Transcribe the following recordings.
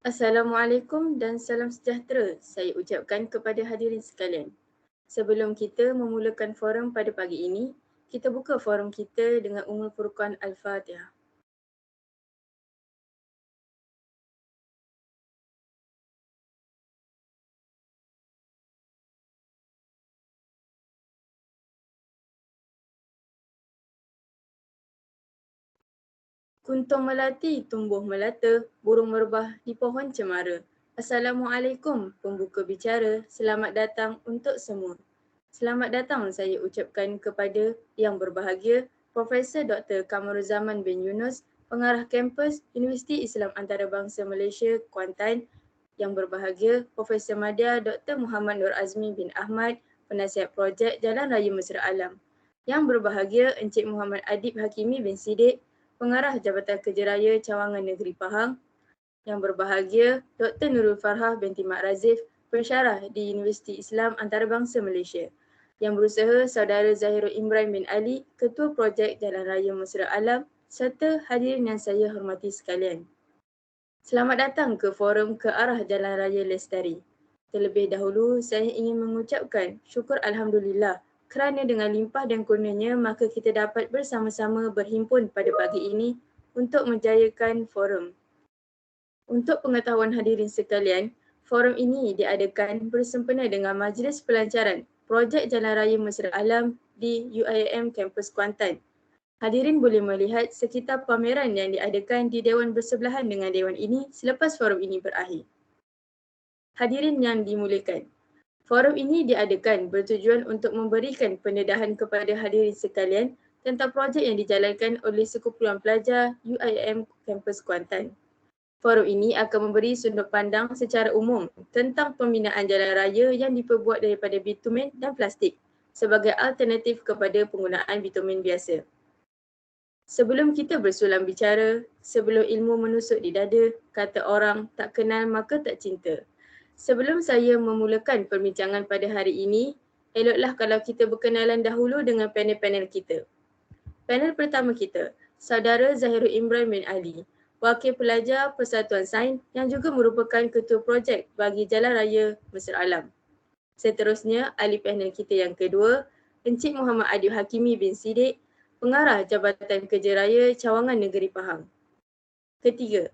Assalamualaikum dan salam sejahtera saya ucapkan kepada hadirin sekalian. Sebelum kita memulakan forum pada pagi ini, kita buka forum kita dengan Ummul Furqan Al-Fatihah. Kuntung melati tumbuh melata, burung merbah di pohon cemara. Assalamualaikum pembuka bicara, selamat datang untuk semua. Selamat datang saya ucapkan kepada yang berbahagia Profesor Dr. Kamaruzaman bin Yunus, Pengarah Kampus Universiti Islam Antarabangsa Malaysia, Kuantan. Yang berbahagia Profesor Madya Dr. Muhammad Nur Azmi bin Ahmad, Penasihat Projek Jalan Raya Mesra Alam. Yang berbahagia Encik Muhammad Adib Hakimi bin Siddiq, Pengarah Jabatan Kerja Raya Cawangan Negeri Pahang. Yang berbahagia Dr. Nurul Farhah binti Mak Razif, pensyarah di Universiti Islam Antarabangsa Malaysia. Yang berusaha Saudara Zahirul Imran bin Ali, Ketua Projek Jalan Raya Mesra Alam, serta hadirin yang saya hormati sekalian. Selamat datang ke forum Ke Arah Jalan Raya Lestari. Terlebih dahulu, saya ingin mengucapkan syukur Alhamdulillah kerana dengan limpah dan kurnianya maka kita dapat bersama-sama berhimpun pada pagi ini untuk menjayakan forum. Untuk pengetahuan hadirin sekalian, forum ini diadakan bersempena dengan Majlis Pelancaran Projek Jalan Raya Mesra Alam di UIM Kampus Kuantan. Hadirin boleh melihat sekitar pameran yang diadakan di Dewan bersebelahan dengan Dewan ini selepas forum ini berakhir. Hadirin yang dimuliakan, forum ini diadakan bertujuan untuk memberikan pendedahan kepada hadirin sekalian tentang projek yang dijalankan oleh sekumpulan pelajar UIM Kampus Kuantan. Forum ini akan memberi sudut pandang secara umum tentang pembinaan jalan raya yang diperbuat daripada bitumen dan plastik sebagai alternatif kepada penggunaan bitumen biasa. Sebelum kita bersulam bicara, sebelum ilmu menusuk di dada, kata orang tak kenal maka tak cinta. Sebelum saya memulakan perbincangan pada hari ini, eloklah kalau kita berkenalan dahulu dengan panel-panel kita. Panel pertama kita, Saudara Zahirul Imran bin Ali, Wakil Pelajar Persatuan Sains yang juga merupakan Ketua Projek bagi Jalan Raya Mesra Alam. Seterusnya, ahli panel kita yang kedua, Encik Muhammad Adib Hakimi bin Siddiq, Pengarah Jabatan Kerja Raya Cawangan Negeri Pahang. Ketiga,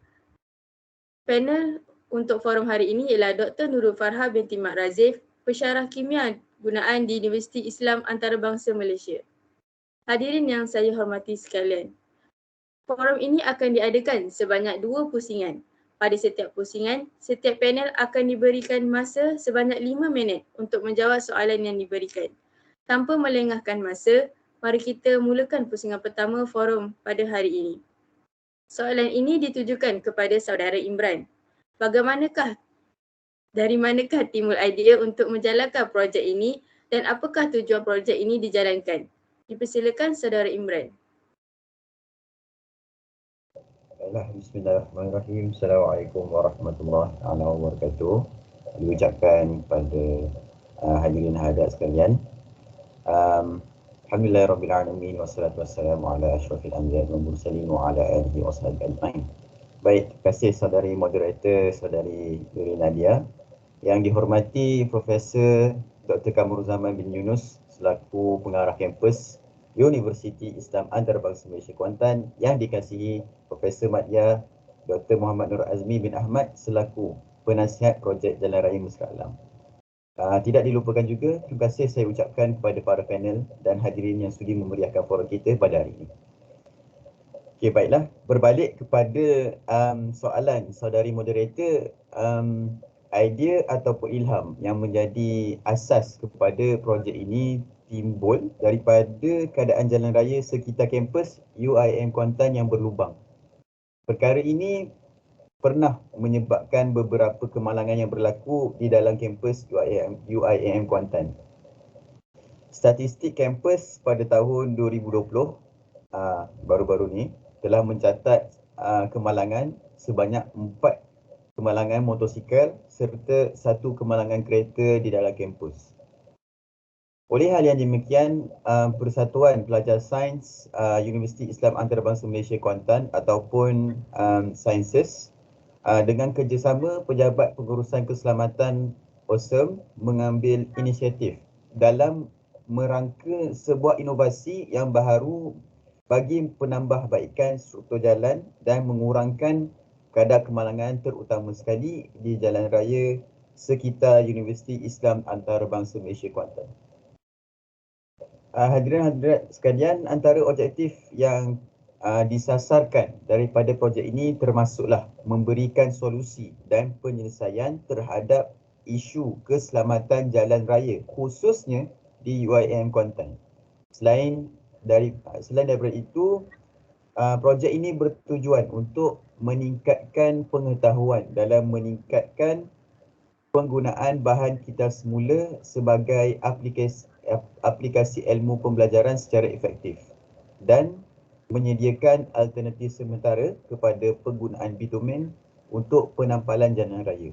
panel untuk forum hari ini ialah Dr. Nurul Farhah binti Mak Razif, Pensyarah Kimia Gunaan di Universiti Islam Antarabangsa Malaysia. Hadirin yang saya hormati sekalian, forum ini akan diadakan sebanyak 2 pusingan. Pada setiap pusingan, setiap panel akan diberikan masa sebanyak 5 minit untuk menjawab soalan yang diberikan. Tanpa melengahkan masa, mari kita mulakan pusingan pertama forum pada hari ini. Soalan ini ditujukan kepada Saudara Imran. Dari manakah timbul idea untuk menjalankan projek ini dan apakah tujuan projek ini dijalankan? Dipersilakan Saudara Imran. Bismillahirrahmanirrahim. Assalamualaikum warahmatullahi wabarakatuh. Diucapkan kepada hadirin hadirat sekalian. Alhamdulillahirrabbilalamin. Wassalatu wassalamu ala ashrafil anbiya wal mursalin wa ala alihi wa sahbihi ajma'in. Baik, terima kasih saudari moderator, saudari Nuri Nadia. Yang dihormati Profesor Dr. Kamaruzaman bin Yunus selaku pengarah kampus Universiti Islam Antarabangsa Malaysia Kuantan, yang dikasihi Profesor Madya Dr. Muhammad Nur Azmi bin Ahmad selaku penasihat projek Jalan Raya Mesra Alam. Tidak dilupakan juga, terima kasih saya ucapkan kepada para panel dan hadirin yang sudi memeriahkan forum kita pada hari ini. Okey, baiklah. Berbalik kepada soalan saudari moderator, idea ataupun ilham yang menjadi asas kepada projek ini timbul daripada keadaan jalan raya sekitar kampus UIM Kuantan yang berlubang. Perkara ini pernah menyebabkan beberapa kemalangan yang berlaku di dalam kampus UIM Kuantan. Statistik kampus pada tahun 2020 baru-baru ni telah mencatat kemalangan sebanyak 4 kemalangan motosikal serta 1 kemalangan kereta di dalam kampus. Oleh hal yang demikian, Persatuan Pelajar Sains Universiti Islam Antarabangsa Malaysia Kuantan ataupun Sainses Dengan kerjasama, pejabat pengurusan keselamatan OSEM mengambil inisiatif dalam merangka sebuah inovasi yang baharu bagi penambahbaikan struktur jalan dan mengurangkan kadar kemalangan, terutama sekali di jalan raya sekitar Universiti Islam Antarabangsa Malaysia Kuantan. Hadirin-hadirat sekalian, antara objektif yang disasarkan daripada projek ini termasuklah memberikan solusi dan penyelesaian terhadap isu keselamatan jalan raya khususnya di UIM Kuantan. Selain daripada itu, projek ini bertujuan untuk meningkatkan pengetahuan dalam meningkatkan penggunaan bahan kitar semula sebagai aplikasi ilmu pembelajaran secara efektif dan menyediakan alternatif sementara kepada penggunaan bitumen untuk penampalan jalan raya.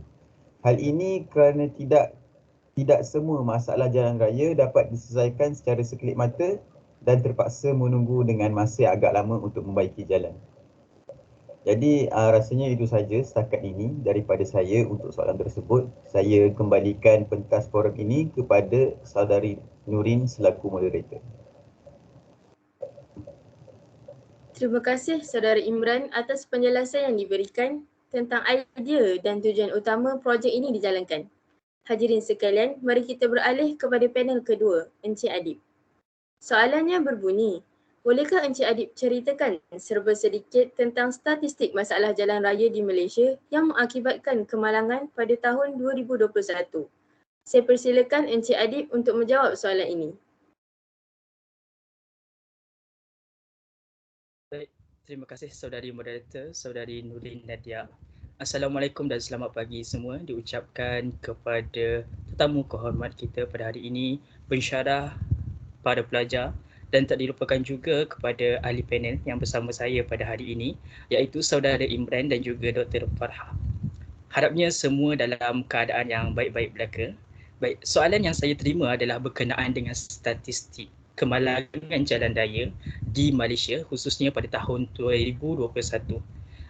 Hal ini kerana tidak semua masalah jalan raya dapat diselesaikan secara sekelip mata dan terpaksa menunggu dengan masa agak lama untuk membaiki jalan. Jadi rasanya itu saja setakat ini daripada saya untuk soalan tersebut. Saya kembalikan pentas forum ini kepada saudari Nurin selaku moderator. Terima kasih Saudara Imran atas penjelasan yang diberikan tentang idea dan tujuan utama projek ini dijalankan. Hadirin sekalian, mari kita beralih kepada panel kedua, Encik Adib. Soalannya berbunyi, bolehkah Encik Adib ceritakan serba sedikit tentang statistik masalah jalan raya di Malaysia yang mengakibatkan kemalangan pada tahun 2021? Saya persilakan Encik Adib untuk menjawab soalan ini. Baik, terima kasih saudari moderator, saudari Nurin Nadia. Assalamualaikum dan selamat pagi semua diucapkan kepada tetamu kehormat kita pada hari ini, pensyarah, para pelajar dan tak dilupakan juga kepada ahli panel yang bersama saya pada hari ini iaitu saudara Imran dan juga Dr. Farha. Harapnya semua dalam keadaan yang baik-baik belaka. Baik, soalan yang saya terima adalah berkenaan dengan statistik kemalangan jalan raya di Malaysia khususnya pada tahun 2021.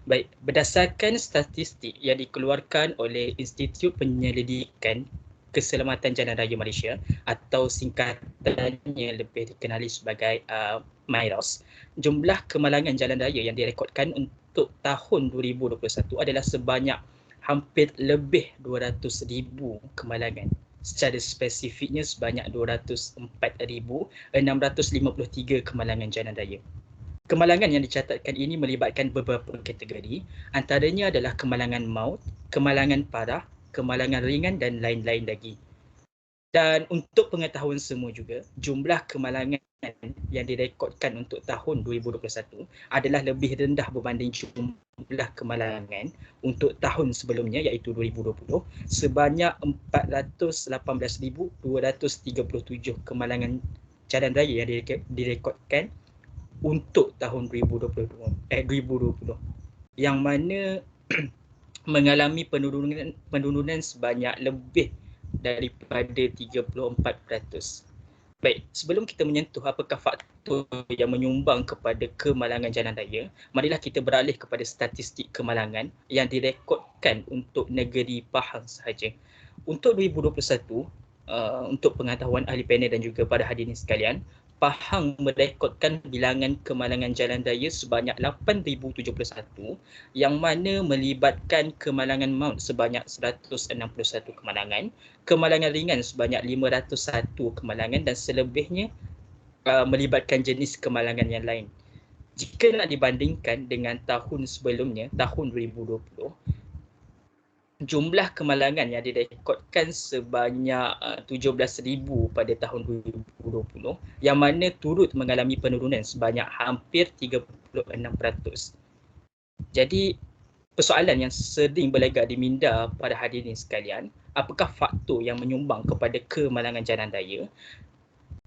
Baik, berdasarkan statistik yang dikeluarkan oleh Institut Penyelidikan Keselamatan Jalan Raya Malaysia atau singkatannya lebih dikenali sebagai MIRAS, jumlah kemalangan jalan raya yang direkodkan untuk tahun 2021 adalah sebanyak hampir lebih 200,000 kemalangan. Secara spesifiknya sebanyak 204,653 kemalangan jalan raya. Kemalangan yang dicatatkan ini melibatkan beberapa kategori, antaranya adalah kemalangan maut, kemalangan parah, kemalangan ringan dan lain-lain lagi. Dan untuk pengetahuan semua juga, jumlah kemalangan yang direkodkan untuk tahun 2021 adalah lebih rendah berbanding jumlah kemalangan untuk tahun sebelumnya iaitu 2020 sebanyak 418,237 kemalangan jalan raya yang direkodkan untuk tahun 2020 yang mana mengalami penurunan sebanyak lebih daripada 34%. Baik, sebelum kita menyentuh apakah faktor yang menyumbang kepada kemalangan jalan raya, marilah kita beralih kepada statistik kemalangan yang direkodkan untuk negeri Pahang sahaja. Untuk 2021, untuk pengetahuan ahli panel dan juga para hadirin sekalian, Pahang merekodkan bilangan kemalangan jalan raya sebanyak 8,071 yang mana melibatkan kemalangan maut sebanyak 161 kemalangan, kemalangan ringan sebanyak 501 kemalangan dan selebihnya melibatkan jenis kemalangan yang lain. Jika nak dibandingkan dengan tahun sebelumnya, tahun 2020, jumlah kemalangan yang direkodkan sebanyak 17,000 pada tahun 2020 yang mana turut mengalami penurunan sebanyak hampir 36%. Jadi persoalan yang sering berlagak di minda pada hadirin sekalian, apakah faktor yang menyumbang kepada kemalangan jalan raya?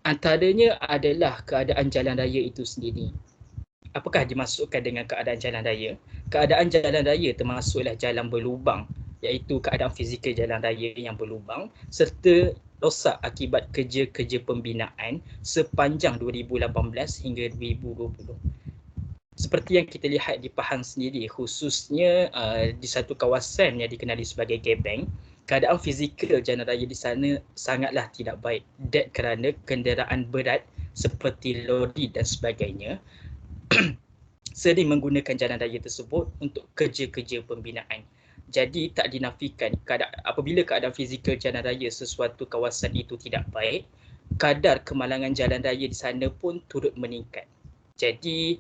Antaranya adalah keadaan jalan raya itu sendiri. Apakah dimasukkan dengan keadaan jalan raya? Keadaan jalan raya termasuklah jalan berlubang, iaitu keadaan fizikal jalan raya yang berlubang serta rosak akibat kerja-kerja pembinaan sepanjang 2018 hingga 2020. seperti yang kita lihat di Pahang sendiri, khususnya di satu kawasan yang dikenali sebagai Gebeng, keadaan fizikal jalan raya di sana sangatlah tidak baik. That kerana kenderaan berat seperti lori dan sebagainya sering menggunakan jalan raya tersebut untuk kerja-kerja pembinaan. Jadi tak dinafikan apabila keadaan fizikal jalan raya sesuatu kawasan itu tidak baik, kadar kemalangan jalan raya di sana pun turut meningkat. Jadi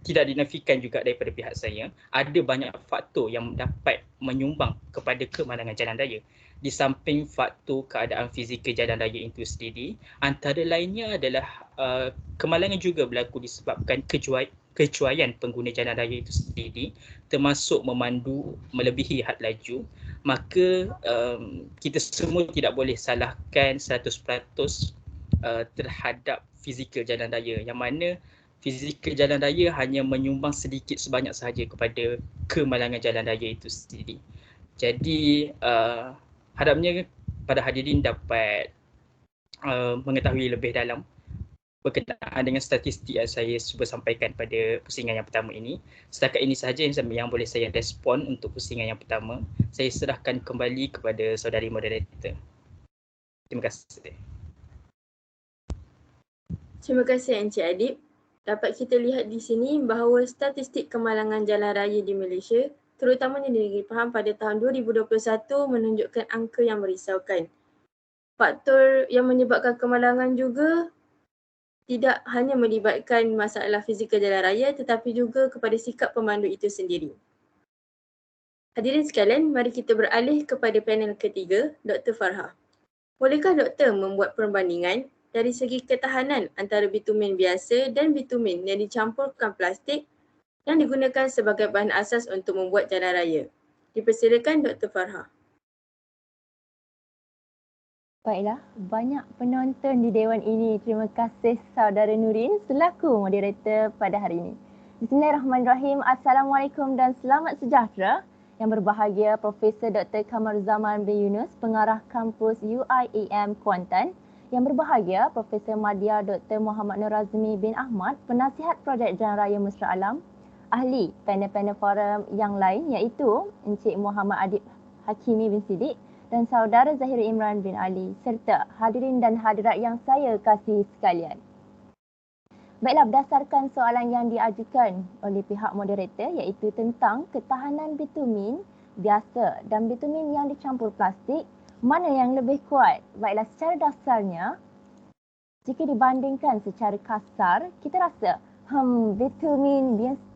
tidak dinafikan juga daripada pihak saya, ada banyak faktor yang dapat menyumbang kepada kemalangan jalan raya. Di samping faktor keadaan fizikal jalan raya itu sendiri, antara lainnya adalah kemalangan juga berlaku disebabkan kecuaian pengguna jalan raya itu sendiri, termasuk memandu melebihi had laju. Maka kita semua tidak boleh salahkan 100% terhadap fizikal jalan raya, yang mana fizikal jalan raya hanya menyumbang sedikit sebanyak sahaja kepada kemalangan jalan raya itu sendiri. Jadi harapnya pada hadirin dapat mengetahui lebih dalam berkenaan dengan statistik yang saya cuba sampaikan pada pusingan yang pertama ini. Setakat ini sahaja yang boleh saya respon untuk pusingan yang pertama. Saya serahkan kembali kepada saudari moderator. Terima kasih. Terima kasih Encik Adib. Dapat kita lihat di sini bahawa statistik kemalangan jalan raya di Malaysia, terutamanya di negeri Pahang pada tahun 2021 menunjukkan angka yang merisaukan. Faktor yang menyebabkan kemalangan juga tidak hanya melibatkan masalah fizikal jalan raya tetapi juga kepada sikap pemandu itu sendiri. Hadirin sekalian, mari kita beralih kepada panel ketiga, Dr. Farha. Bolehkah doktor membuat perbandingan dari segi ketahanan antara bitumen biasa dan bitumen yang dicampurkan plastik yang digunakan sebagai bahan asas untuk membuat jalan raya? Dipersilakan Dr. Farha. Baiklah, banyak penonton di Dewan ini. Terima kasih Saudara Nurin selaku moderator pada hari ini. Bismillahirrahmanirrahim. Assalamualaikum dan selamat sejahtera. Yang berbahagia Profesor Dr. Kamaruzaman bin Yunus, Pengarah Kampus UIAM Kuantan. Yang berbahagia Profesor Madya Dr. Muhammad Nur Azmi bin Ahmad, Penasihat Projek Jalan Raya Mesra Alam. Ahli panel-panel forum yang lain iaitu Encik Muhammad Adib Hakimi bin Siddiq dan Saudara Zahir Imran bin Ali serta hadirin dan hadirat yang saya kasihi sekalian. Baiklah, berdasarkan soalan yang diajukan oleh pihak moderator iaitu tentang ketahanan bitumen biasa dan bitumen yang dicampur plastik, mana yang lebih kuat? Baiklah, secara dasarnya, jika dibandingkan secara kasar, kita rasa bitumen biasa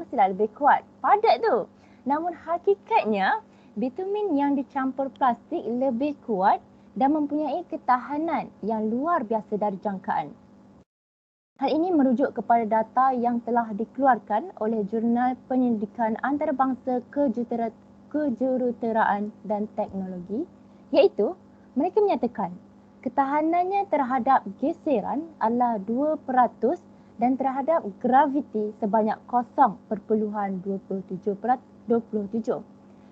mestilah lebih kuat, padat tu. Namun hakikatnya, bitumen yang dicampur plastik lebih kuat dan mempunyai ketahanan yang luar biasa dari jangkaan. Hal ini merujuk kepada data yang telah dikeluarkan oleh Jurnal Penyelidikan Antarabangsa Kejuruteraan dan Teknologi, iaitu mereka menyatakan ketahanannya terhadap geseran adalah 2% dan terhadap graviti sebanyak 0.27.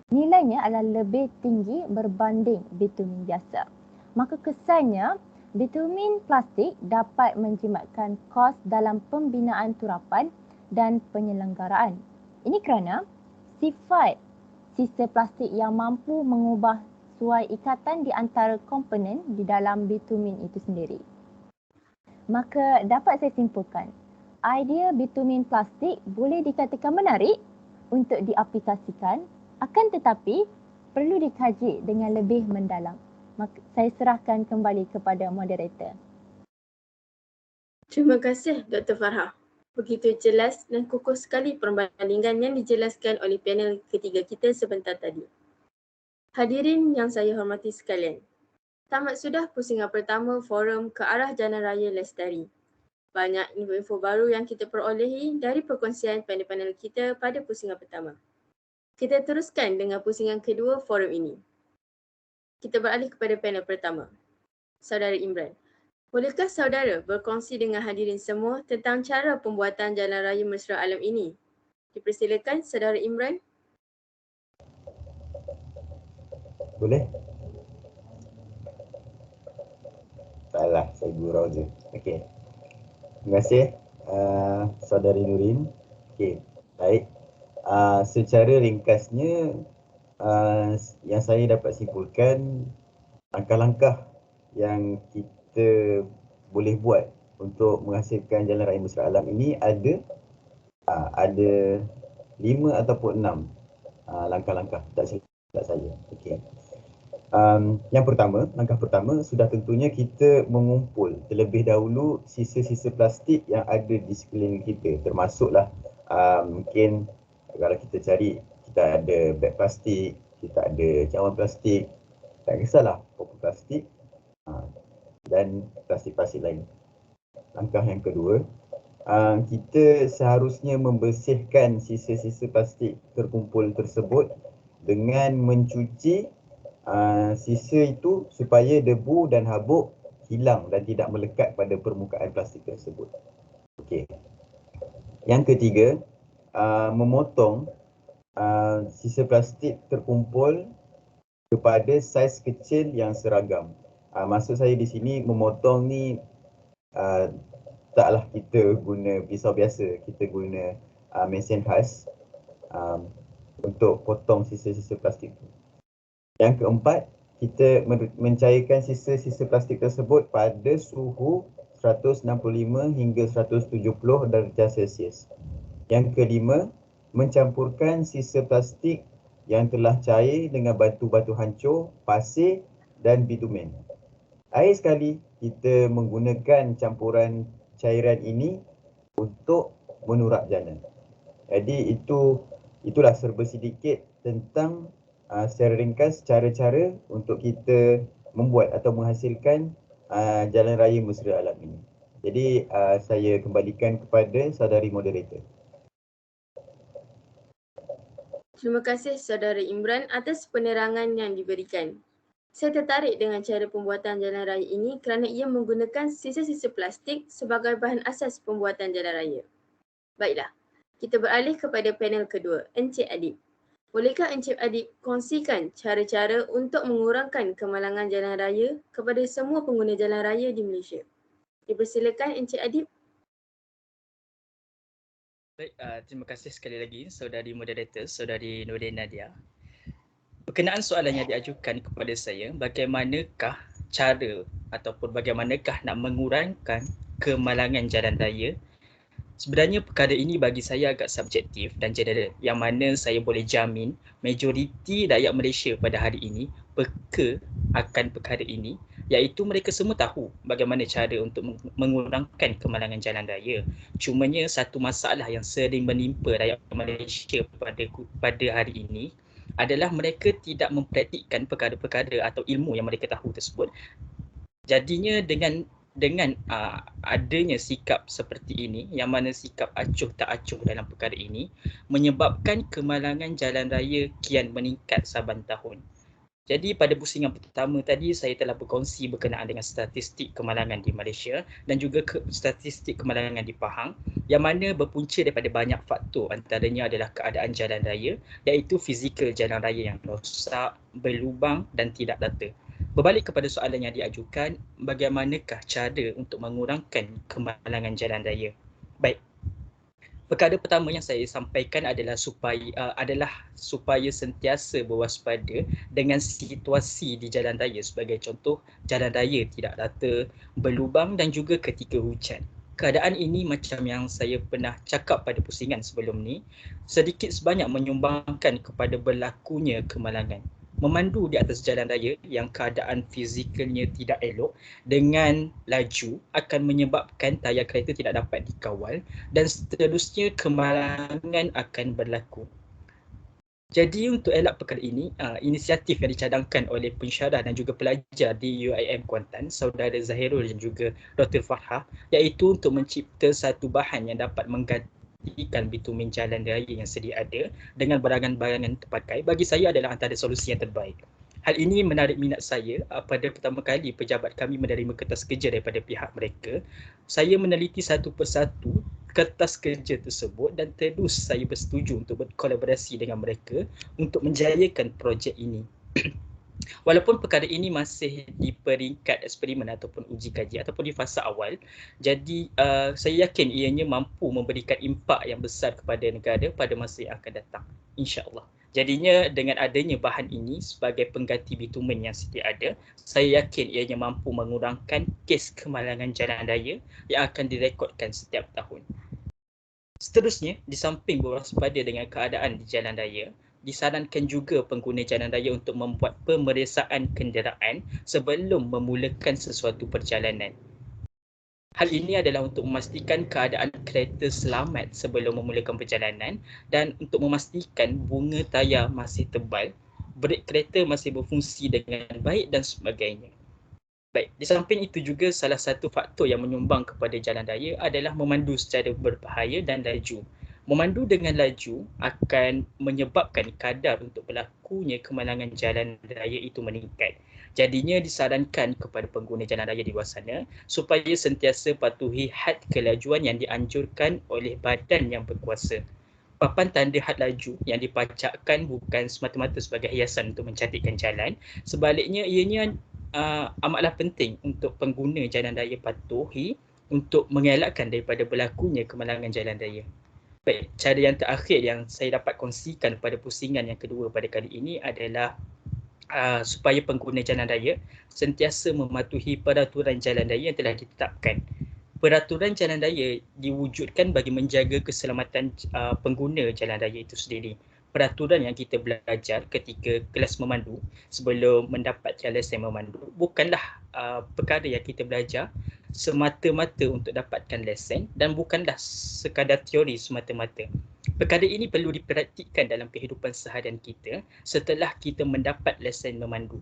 Nilainya adalah lebih tinggi berbanding bitumen biasa. Maka kesannya, bitumen plastik dapat menjimatkan kos dalam pembinaan turapan dan penyelenggaraan. Ini kerana sifat sisa plastik yang mampu mengubah suai ikatan di antara komponen di dalam bitumen itu sendiri. Maka dapat saya simpulkan, idea bitumen plastik boleh dikatakan menarik untuk diaplikasikan, akan tetapi perlu dikaji dengan lebih mendalam. Maka saya serahkan kembali kepada moderator. Terima kasih Dr. Farha. Begitu jelas dan kukuh sekali perbandingan yang dijelaskan oleh panel ketiga kita sebentar tadi. Hadirin yang saya hormati sekalian, tamat sudah pusingan pertama forum ke arah Jalan Raya Lestari. Banyak info-info baru yang kita perolehi dari perkongsian panel-panel kita pada pusingan pertama. Kita teruskan dengan pusingan kedua forum ini. Kita beralih kepada panel pertama. Saudara Imran, bolehkah saudara berkongsi dengan hadirin semua tentang cara pembuatan Jalan Raya Mesra Alam ini? Dipersilakan Saudara Imran. Boleh? Salah, saya gurau je. Okey. Terima kasih Saudari Nurin. Okey, baik. Secara ringkasnya yang saya dapat simpulkan, langkah-langkah yang kita boleh buat untuk menghasilkan jalan raya mesra alam ini ada 5 ataupun 6 langkah-langkah, tak silap saya. Okey. Langkah pertama sudah tentunya kita mengumpul terlebih dahulu sisa-sisa plastik yang ada di sekeliling kita, termasuklah mungkin kalau kita cari, kita ada beg plastik, kita ada cawan plastik, tak kisahlah pokok plastik dan plastik-plastik lain. Langkah yang kedua, kita seharusnya membersihkan sisa-sisa plastik terkumpul tersebut dengan mencuci sisa itu supaya debu dan habuk hilang dan tidak melekat pada permukaan plastik tersebut. Okey. Yang ketiga, memotong sisa plastik terkumpul kepada saiz kecil yang seragam. Maksud saya di sini memotong ni taklah kita guna pisau biasa, kita guna mesin khas untuk potong sisa-sisa plastik itu. Yang keempat, kita mencairkan sisa-sisa plastik tersebut pada suhu 165 hingga 170 darjah Celsius. Yang kelima, mencampurkan sisa plastik yang telah cair dengan batu-batu hancur, pasir dan bitumen. Akhir sekali, kita menggunakan campuran cairan ini untuk menurak jalan. Jadi itulah serba sedikit tentang secara ringkas cara-cara untuk kita membuat atau menghasilkan jalan raya mesra alam ini. Jadi saya kembalikan kepada saudari moderator. Terima kasih Saudara Imran atas penerangan yang diberikan. Saya tertarik dengan cara pembuatan jalan raya ini kerana ia menggunakan sisa-sisa plastik sebagai bahan asas pembuatan jalan raya. Baiklah, kita beralih kepada panel kedua, Encik Adib. Bolehkah Encik Adib kongsikan cara-cara untuk mengurangkan kemalangan jalan raya kepada semua pengguna jalan raya di Malaysia? Dipersilakan Encik Adib. Baik, terima kasih sekali lagi saudari moderator, saudari Nurin Nadia. Berkenaan soalan yang diajukan kepada saya, bagaimanakah cara ataupun bagaimanakah nak mengurangkan kemalangan jalan raya? Sebenarnya perkara ini bagi saya agak subjektif dan general, yang mana saya boleh jamin majoriti rakyat Malaysia pada hari ini peka akan perkara ini, iaitu mereka semua tahu bagaimana cara untuk mengurangkan kemalangan jalan raya. Cumanya satu masalah yang sering menimpa rakyat Malaysia pada hari ini adalah mereka tidak mempraktikkan perkara-perkara atau ilmu yang mereka tahu tersebut. Jadinya dengan adanya sikap seperti ini, yang mana sikap acuh tak acuh dalam perkara ini, menyebabkan kemalangan jalan raya kian meningkat saban tahun. Jadi pada pusingan pertama tadi, saya telah berkongsi berkenaan dengan statistik kemalangan di Malaysia dan juga statistik kemalangan di Pahang, yang mana berpunca daripada banyak faktor, antaranya adalah keadaan jalan raya, iaitu fizikal jalan raya yang rosak, berlubang dan tidak rata. Berbalik kepada soalan yang diajukan, bagaimanakah cara untuk mengurangkan kemalangan jalan raya? Baik. Perkara pertama yang saya sampaikan adalah supaya sentiasa berwaspada dengan situasi di jalan raya. Sebagai contoh, jalan raya tidak rata, berlubang dan juga ketika hujan. Keadaan ini macam yang saya pernah cakap pada pusingan sebelum ni, sedikit sebanyak menyumbangkan kepada berlakunya kemalangan. Memandu di atas jalan raya yang keadaan fizikalnya tidak elok dengan laju akan menyebabkan tayar kereta tidak dapat dikawal dan seterusnya kemalangan akan berlaku. Jadi untuk elak perkara ini, inisiatif yang dicadangkan oleh pensyarah dan juga pelajar di UIM Kuantan, Saudara Zahirul dan juga Dr. Farhah, iaitu untuk mencipta satu bahan yang dapat menggantikan bitumen jalan raya yang sedia ada dengan barangan-barangan terpakai, bagi saya adalah antara solusi yang terbaik. Hal ini menarik minat saya pada pertama kali pejabat kami menerima kertas kerja daripada pihak mereka. Saya meneliti satu persatu kertas kerja tersebut dan terus saya bersetuju untuk berkolaborasi dengan mereka untuk menjayakan projek ini. Walaupun perkara ini masih di peringkat eksperimen ataupun uji kaji ataupun di fasa awal, jadi saya yakin ianya mampu memberikan impak yang besar kepada negara pada masa yang akan datang, insya-Allah. Jadinya dengan adanya bahan ini sebagai pengganti bitumen yang sedia ada, saya yakin ianya mampu mengurangkan kes kemalangan jalan raya yang akan direkodkan setiap tahun. Seterusnya, di samping berwaspada dengan keadaan di jalan raya, disarankan juga pengguna jalan raya untuk membuat pemeriksaan kenderaan sebelum memulakan sesuatu perjalanan. Hal ini adalah untuk memastikan keadaan kereta selamat sebelum memulakan perjalanan dan untuk memastikan bunga tayar masih tebal, brek kereta masih berfungsi dengan baik dan sebagainya. Baik, di samping itu juga salah satu faktor yang menyumbang kepada jalan raya adalah memandu secara berbahaya dan laju. Memandu dengan laju akan menyebabkan kadar untuk berlakunya kemalangan jalan raya itu meningkat. Jadinya disarankan kepada pengguna jalan raya di luar sana supaya sentiasa patuhi had kelajuan yang dianjurkan oleh badan yang berkuasa. Papan tanda had laju yang dipacakkan bukan semata-mata sebagai hiasan untuk mencantikkan jalan, sebaliknya ianya amatlah penting untuk pengguna jalan raya patuhi untuk mengelakkan daripada berlakunya kemalangan jalan raya. Baik, cara yang terakhir yang saya dapat kongsikan pada pusingan yang kedua pada kali ini adalah supaya pengguna jalan raya sentiasa mematuhi peraturan jalan raya yang telah ditetapkan. Peraturan jalan raya diwujudkan bagi menjaga keselamatan pengguna jalan raya itu sendiri. Peraturan yang kita belajar ketika kelas memandu sebelum mendapatkan lesen memandu bukanlah perkara yang kita belajar semata-mata untuk dapatkan lesen dan bukanlah sekadar teori semata-mata. Perkara ini perlu dipraktikkan dalam kehidupan seharian kita setelah kita mendapat lesen memandu.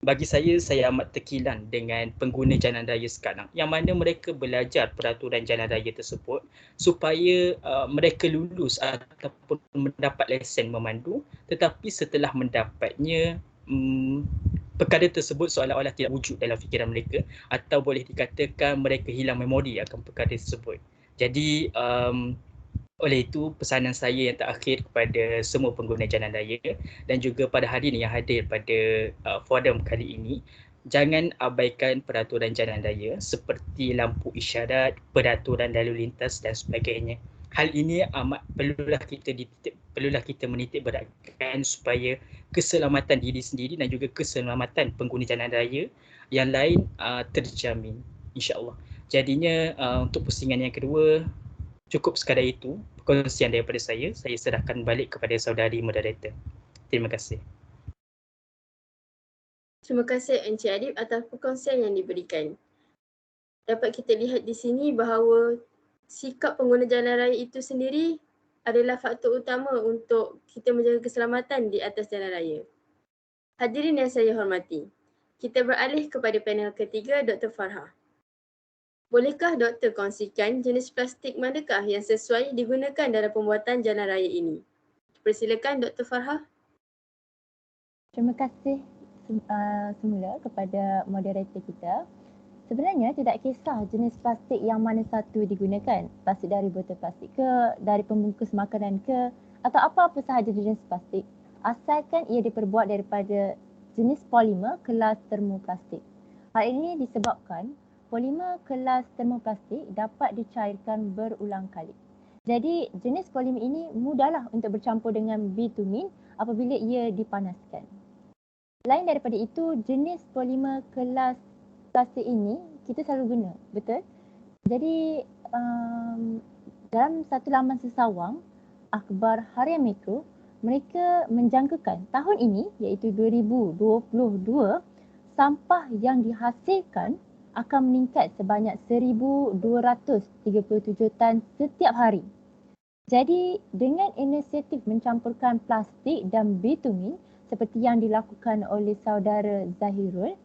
Bagi saya amat terkilan dengan pengguna jalan raya sekarang yang mana mereka belajar peraturan jalan raya tersebut supaya mereka lulus ataupun mendapat lesen memandu, tetapi setelah mendapatnya perkara tersebut seolah-olah tidak wujud dalam fikiran mereka atau boleh dikatakan mereka hilang memori akan perkara tersebut. Jadi oleh itu, pesanan saya yang terakhir kepada semua pengguna jalan raya dan juga pada hari ini yang hadir pada forum kali ini, jangan abaikan peraturan jalan raya seperti lampu isyarat, peraturan lalu lintas dan sebagainya. Hal ini amat perlulah kita menitik beratkan supaya keselamatan diri sendiri dan juga keselamatan pengguna jalan raya yang lain terjamin, insya-Allah. Jadinya untuk pusingan yang kedua, cukup sekadar itu perkongsian daripada saya. Saya serahkan balik kepada saudari moderator. Terima kasih. Terima kasih Encik Adib atas perkongsian yang diberikan. Dapat kita lihat di sini bahawa sikap pengguna jalan raya itu sendiri adalah faktor utama untuk kita menjaga keselamatan di atas jalan raya. Hadirin yang saya hormati, kita beralih kepada panel ketiga Dr. Farha. Bolehkah doktor kongsikan jenis plastik manakah yang sesuai digunakan dalam pembuatan jalan raya ini? Persilakan Dr. Farha. Terima kasih semula kepada moderator kita. Sebenarnya tidak kisah jenis plastik yang mana satu digunakan, plastik dari botol plastik ke, dari pembungkus makanan ke, atau apa-apa sahaja jenis plastik, asalkan ia diperbuat daripada jenis polimer kelas termoplastik. Hal ini disebabkan polimer kelas termoplastik dapat dicairkan berulang kali. Jadi jenis polimer ini mudahlah untuk bercampur dengan bitumen apabila ia dipanaskan. Lain daripada itu, jenis polimer kelas plastik ini kita selalu guna, betul? Jadi dalam satu laman sesawang akhbar harian Metro, mereka menjangkakan tahun ini iaitu 2022 sampah yang dihasilkan akan meningkat sebanyak 1,237 tan setiap hari. Jadi dengan inisiatif mencampurkan plastik dan bitumen seperti yang dilakukan oleh saudara Zahirul,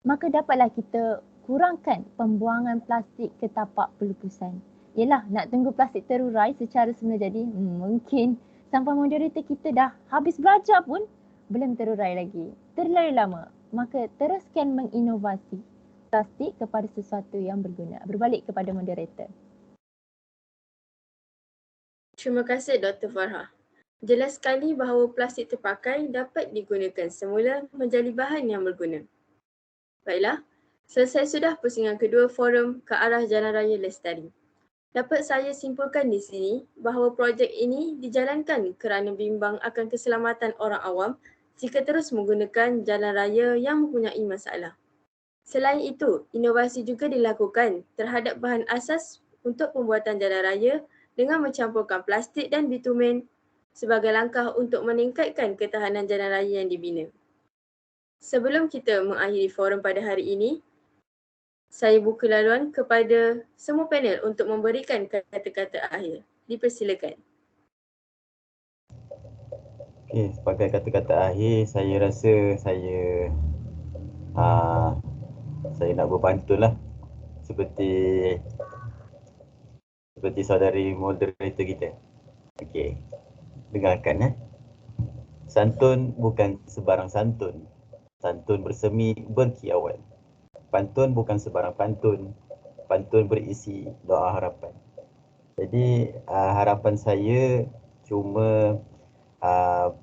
maka dapatlah kita kurangkan pembuangan plastik ke tapak pelupusan. Yelah, nak tunggu plastik terurai secara semula jadi mungkin sampai moderator kita dah habis belajar pun belum terurai lagi. Terlalu lama. Maka teruskan menginovasi plastik kepada sesuatu yang berguna. Berbalik kepada moderator. Terima kasih Dr. Farha. Jelas sekali bahawa plastik terpakai dapat digunakan semula menjadi bahan yang berguna. Baiklah, selesai sudah pusingan kedua forum ke arah Jalan Raya Lestari. Dapat saya simpulkan di sini bahawa projek ini dijalankan kerana bimbang akan keselamatan orang awam jika terus menggunakan jalan raya yang mempunyai masalah. Selain itu, inovasi juga dilakukan terhadap bahan asas untuk pembuatan jalan raya dengan mencampurkan plastik dan bitumen sebagai langkah untuk meningkatkan ketahanan jalan raya yang dibina. Sebelum kita mengakhiri forum pada hari ini, saya buka laluan kepada semua panel untuk memberikan kata-kata akhir. Dipersilakan. Okey, sebagai kata-kata akhir, saya rasa saya nak berpantun lah seperti saudari moderator kita. Okey, dengarkan. Santun bukan sebarang santun. Santun bersemi berkiawan. Pantun bukan sebarang pantun. Pantun berisi doa harapan. Jadi harapan saya cuma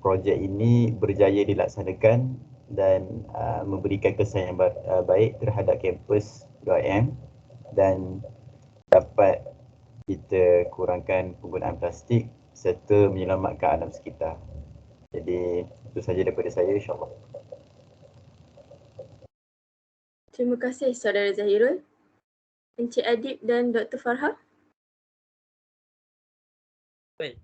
projek ini berjaya dilaksanakan dan memberikan kesan yang baik terhadap kampus UiM dan dapat kita kurangkan penggunaan plastik serta menyelamatkan alam sekitar. Jadi itu saja daripada saya, insyaAllah. Terima kasih Saudara Zahirul, Encik Adib dan Dr. Farha. Baik,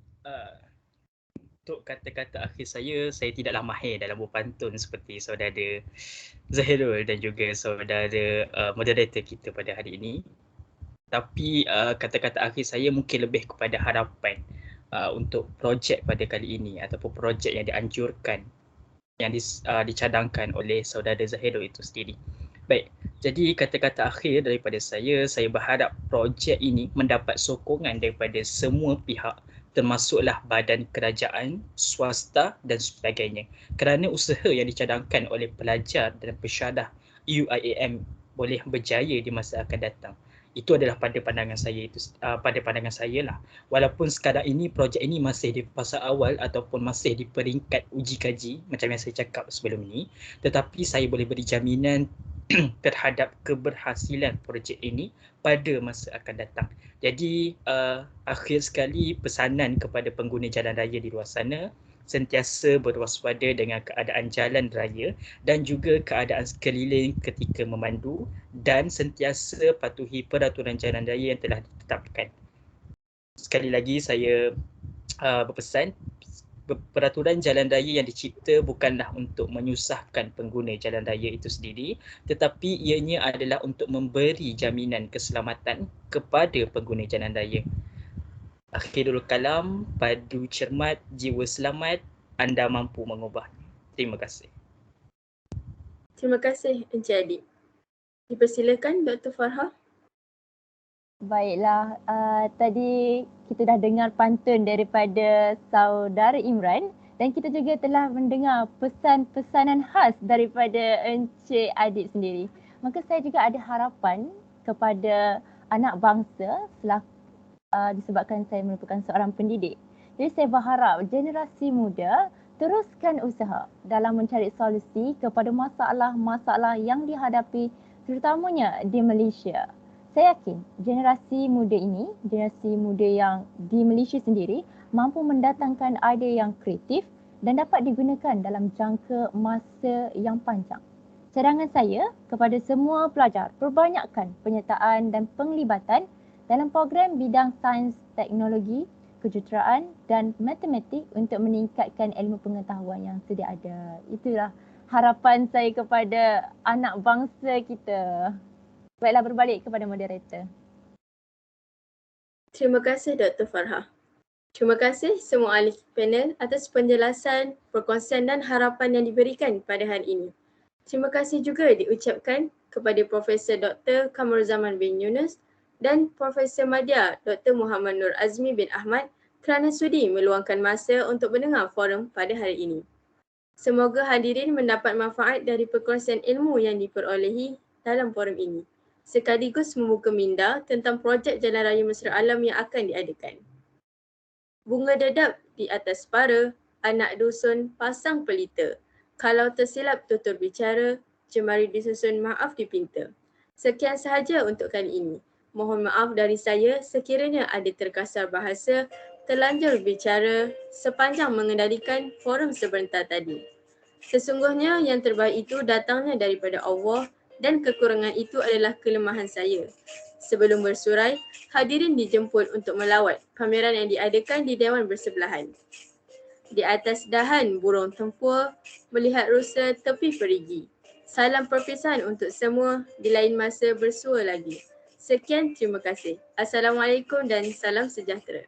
untuk kata-kata akhir saya tidaklah mahir dalam berpantun seperti saudara Zahirul dan juga saudara moderator kita pada hari ini. Tapi kata-kata akhir saya mungkin lebih kepada harapan untuk projek pada kali ini ataupun projek yang dianjurkan, yang dicadangkan oleh saudara Zahirul itu sendiri. Baik, jadi kata-kata akhir daripada saya berharap projek ini mendapat sokongan daripada semua pihak, termasuklah badan kerajaan, swasta dan sebagainya. Kerana usaha yang dicadangkan oleh pelajar dan pesyadah UiAM boleh berjaya di masa akan datang. Itu adalah pada pandangan saya lah. Walaupun sekadar ini, projek ini masih di fasa awal ataupun masih di peringkat uji kaji macam yang saya cakap sebelum ini, tetapi saya boleh beri jaminan terhadap keberhasilan projek ini pada masa akan datang. Jadi akhir sekali pesanan kepada pengguna jalan raya di luar sana, sentiasa berwaspada dengan keadaan jalan raya dan juga keadaan sekeliling ketika memandu dan sentiasa patuhi peraturan jalan raya yang telah ditetapkan. Sekali lagi saya berpesan, peraturan jalan raya yang dicipta bukanlah untuk menyusahkan pengguna jalan raya itu sendiri, tetapi ianya adalah untuk memberi jaminan keselamatan kepada pengguna jalan raya. Akhirul kalam, padu cermat, jiwa selamat, anda mampu mengubahnya. Terima kasih. Terima kasih Encik Adib. Dipersilakan Dr. Farha. Baiklah, tadi kita dah dengar pantun daripada saudara Imran dan kita juga telah mendengar pesan-pesanan khas daripada Encik Adib sendiri. Maka saya juga ada harapan kepada anak bangsa disebabkan saya merupakan seorang pendidik. Jadi saya berharap generasi muda teruskan usaha dalam mencari solusi kepada masalah-masalah yang dihadapi terutamanya di Malaysia. Saya yakin generasi muda ini, generasi muda yang di Malaysia sendiri mampu mendatangkan idea yang kreatif dan dapat digunakan dalam jangka masa yang panjang. Cadangan saya kepada semua pelajar, perbanyakkan penyertaan dan penglibatan dalam program bidang sains, teknologi, kejuruteraan dan matematik untuk meningkatkan ilmu pengetahuan yang sedia ada. Itulah harapan saya kepada anak bangsa kita. Baiklah, berbalik kepada moderator. Terima kasih Dr. Farha. Terima kasih semua ahli panel atas penjelasan, perkongsian dan harapan yang diberikan pada hari ini. Terima kasih juga diucapkan kepada Profesor Dr. Kamaruzzaman bin Yunus dan Profesor Madya Dr. Muhammad Nur Azmi bin Ahmad kerana sudi meluangkan masa untuk mendengar forum pada hari ini. Semoga hadirin mendapat manfaat dari perkongsian ilmu yang diperolehi dalam forum ini, sekaligus membuka minda tentang projek Jalan Raya Mesra Alam yang akan diadakan. Bunga Dedap di atas para, anak dusun pasang pelita. Kalau tersilap tutur bicara, jemari disusun maaf dipinta. Sekian sahaja untuk kali ini. Mohon maaf dari saya sekiranya ada terkasar bahasa, terlanjur bicara sepanjang mengendalikan forum sebentar tadi. Sesungguhnya yang terbaik itu datangnya daripada Allah dan kekurangan itu adalah kelemahan saya. Sebelum bersurai, hadirin dijemput untuk melawat pameran yang diadakan di Dewan Bersebelahan. Di atas dahan burung tempur, melihat rusa tepi perigi. Salam perpisahan untuk semua, di lain masa bersua lagi. Sekian, terima kasih. Assalamualaikum dan salam sejahtera.